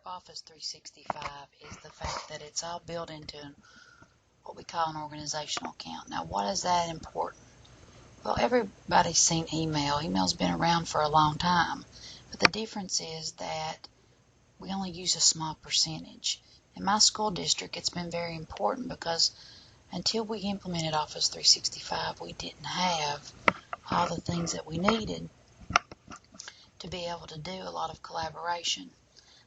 Office 365 is the fact that it's all built into what we call an organizational account. Now, why is that important? Well, everybody's seen email. Email's been around for a long time, but the difference is that we only use a small percentage. In my school district, it's been very important because until we implemented Office 365, we didn't have all the things that we needed to be able to do a lot of collaboration.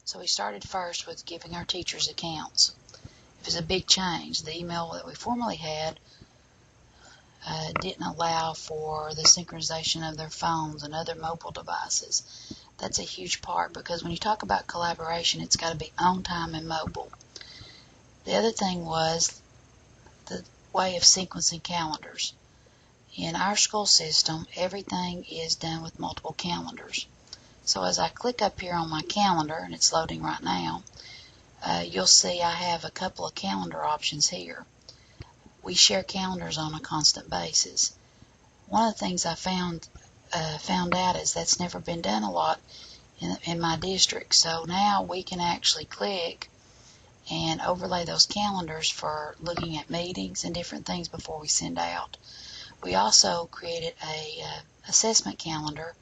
So we started first with giving our teachers accounts. It was a big change. The email that we formerly had didn't allow for the synchronization of their phones and other mobile devices. That's a huge part because when you talk about collaboration, it's got to be on time and mobile. The other thing was the way of sequencing calendars. In our school system, everything is done with multiple calendars. So as I click up here on my calendar, and it's loading right now, you'll see I have a couple of calendar options here. We share calendars on a constant basis. One of the things I found out is that's never been done a lot in my district. So now we can actually click and overlay those calendars for looking at meetings and different things before we send out. We also created a assessment calendar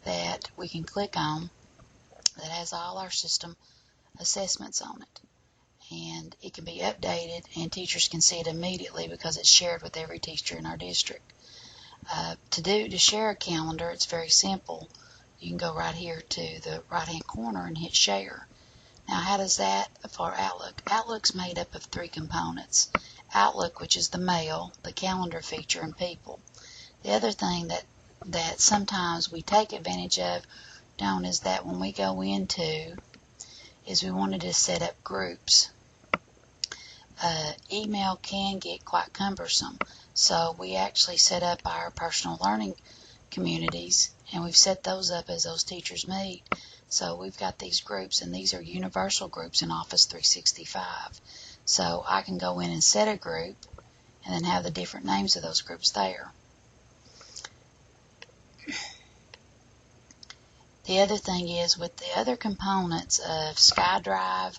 that we can click on that has all our system assessments on it. And it can be updated and teachers can see it immediately because it's shared with every teacher in our district. To share a calendar, it's very simple. You can go right here to the right hand corner and hit share. Now how does that for Outlook? Outlook's made up of 3 components. Outlook, which is the mail, the calendar feature, and people. The other thing that sometimes we take advantage of, is that when we go into is we wanted to set up groups. Email can get quite cumbersome, so we actually set up our personal learning communities, and we've set those up as those teachers meet. So we've got these groups, and these are universal groups in Office 365. So I can go in and set a group and then have the different names of those groups there. The other thing is with the other components of SkyDrive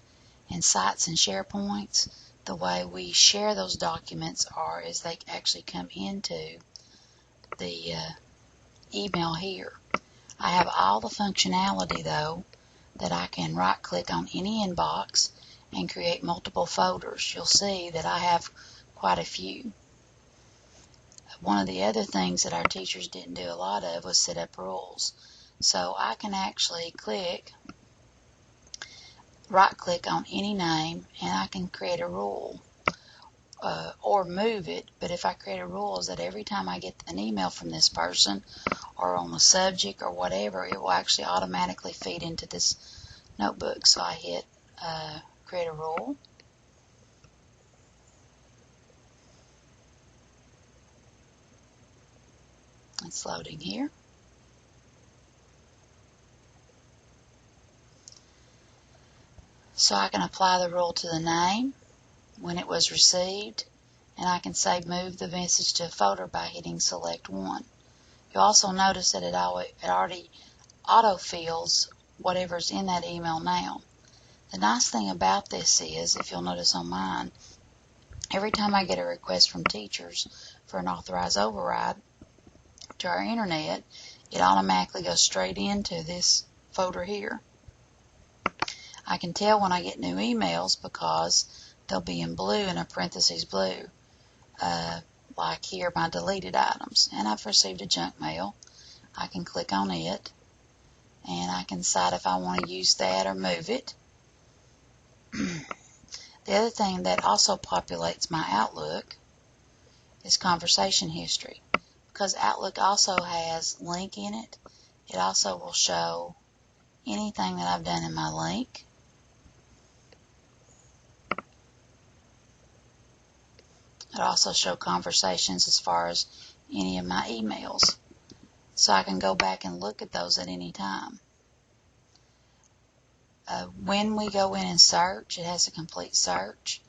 and Sites and SharePoints, the way we share those documents is they actually come into the email here. I have all the functionality though that I can right click on any inbox and create multiple folders. You'll see that I have quite a few. One of the other things that our teachers didn't do a lot of was set up rules. So I can actually right click on any name and I can create a rule or move it. But if I create a rule, is that every time I get an email from this person or on the subject or whatever, it will actually automatically feed into this notebook. So I hit create a rule. It's loading here. So I can apply the rule to the name, when it was received, and I can say move the message to a folder by hitting select 1. You'll also notice that it already auto-fills whatever's in that email now. The nice thing about this is, if you'll notice on mine, every time I get a request from teachers for an authorized override to our internet, it automatically goes straight into this folder here. I can tell when I get new emails because they'll be in blue in a parentheses blue, like here my deleted items. And I've received a junk mail. I can click on it and I can decide if I want to use that or move it. The other thing that also populates my Outlook is conversation history. Because Outlook also has link in it, it also will show anything that I've done in my link. It also shows conversations as far as any of my emails. So I can go back and look at those at any time. When we go in and search, it has a complete search.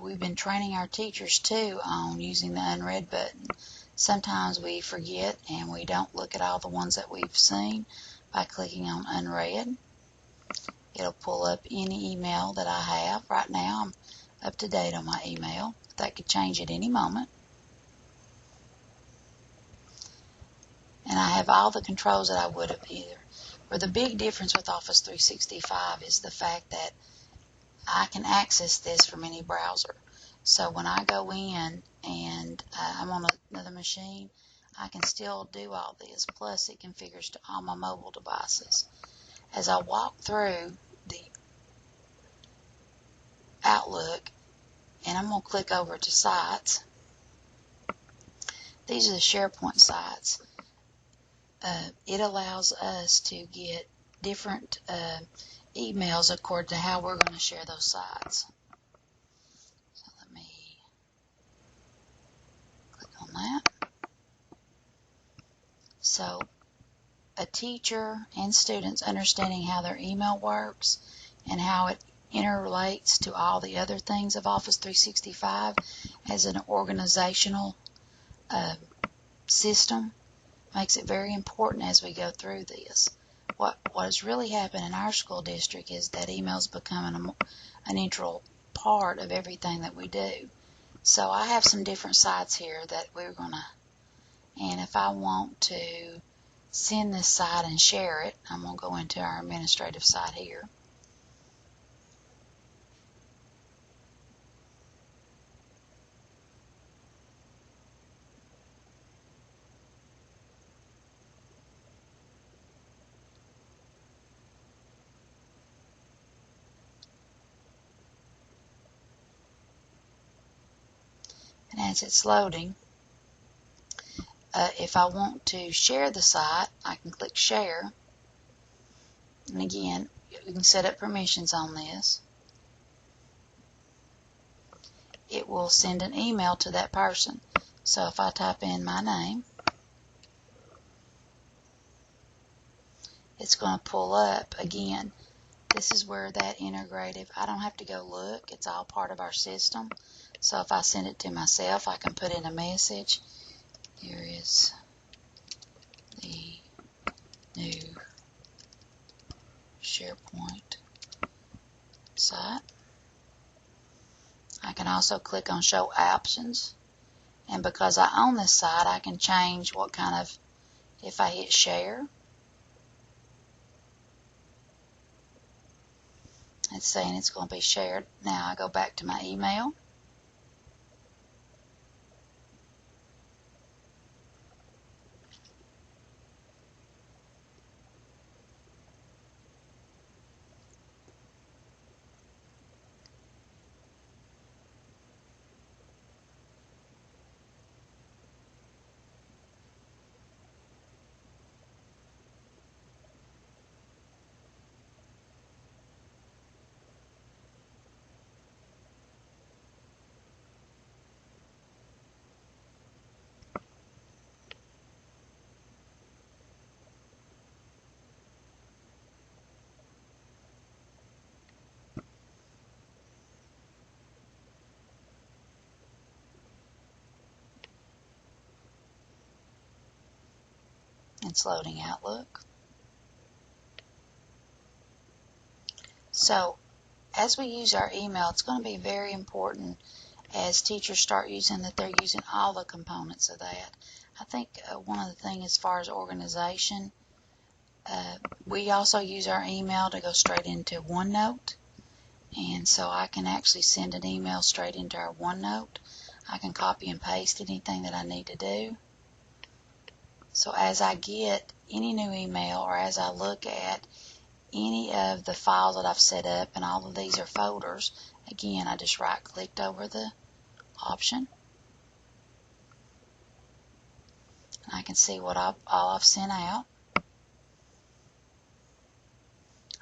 We've been training our teachers too on using the unread button. Sometimes we forget and we don't look at all the ones that we've seen by clicking on unread. It'll pull up any email that I have. Right now I'm up to date on my email. That could change at any moment. And I have all the controls that I would have either. Where the big difference with Office 365 is the fact that I can access this from any browser. So when I go in and I'm on another machine, I can still do all this. Plus it configures to all my mobile devices. As I walk through the Outlook, and I'm going to click over to Sites. These are the SharePoint sites. It allows us to get different emails according to how we're going to share those sites. So let me click on that. So a teacher and students understanding how their email works and how it interrelates to all the other things of Office 365 as an organizational system makes it very important as we go through this. What has really happened in our school district is that email's becoming an integral part of everything that we do. So I have some different sites here that we're going to, and if I want to send this site and share it, I'm going to go into our administrative site here. And as it's loading, if I want to share the site, I can click Share. And again, you can set up permissions on this. It will send an email to that person. So if I type in my name, it's going to pull up again. This is where that integrative, I don't have to go look. It's all part of our system. So if I send it to myself, I can put in a message. Here is the new SharePoint site. I can also click on Show Options. And because I own this site, I can change what kind of, if I hit Share, it's saying it's going to be shared. Now I go back to my email. It's loading Outlook. So as we use our email, it's going to be very important as teachers start using that they're using all the components of that. I think one of the things as far as organization, we also use our email to go straight into OneNote. And so I can actually send an email straight into our OneNote. I can copy and paste anything that I need to do. So as I get any new email or as I look at any of the files that I've set up, and all of these are folders, again, I just right-clicked over the option. And I can see what all I've sent out.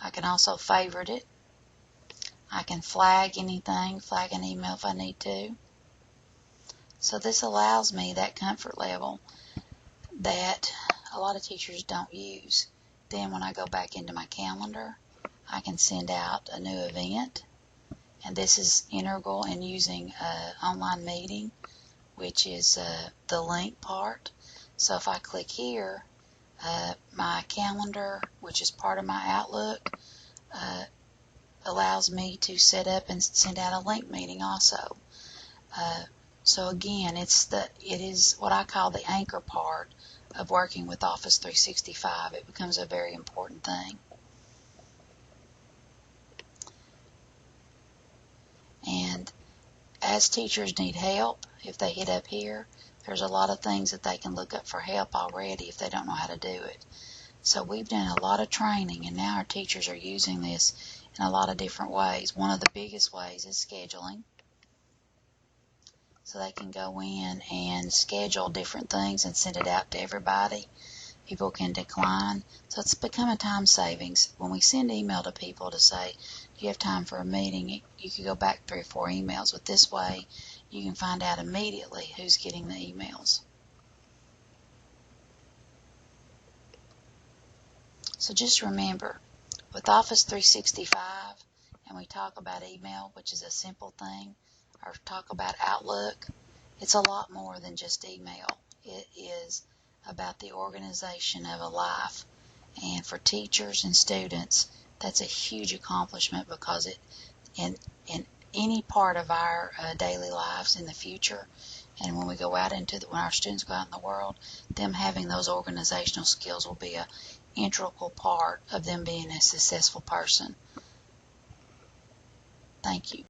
I can also favorite it. I can flag anything, flag an email if I need to. So this allows me that comfort level that a lot of teachers don't use. Then when I go back into my calendar, I can send out a new event. And this is integral in using online meeting, which is the link part. So if I click here, my calendar, which is part of my Outlook, allows me to set up and send out a link meeting also. So again, it is what I call the anchor part of working with Office 365. It becomes a very important thing. And as teachers need help, if they hit up here, there's a lot of things that they can look up for help already if they don't know how to do it. So we've done a lot of training, and now our teachers are using this in a lot of different ways. One of the biggest ways is scheduling. So they can go in and schedule different things and send it out to everybody. People can decline. So it's become a time savings. When we send email to people to say, do you have time for a meeting, you could go back 3 or 4 emails. But this way, you can find out immediately who's getting the emails. So just remember, with Office 365, and we talk about email, which is a simple thing, or talk about Outlook, it's a lot more than just email. It is about the organization of a life. And for teachers and students, that's a huge accomplishment, because it in any part of our daily lives in the future, and when we go out when our students go out in the world, them having those organizational skills will be an integral part of them being a successful person. Thank you.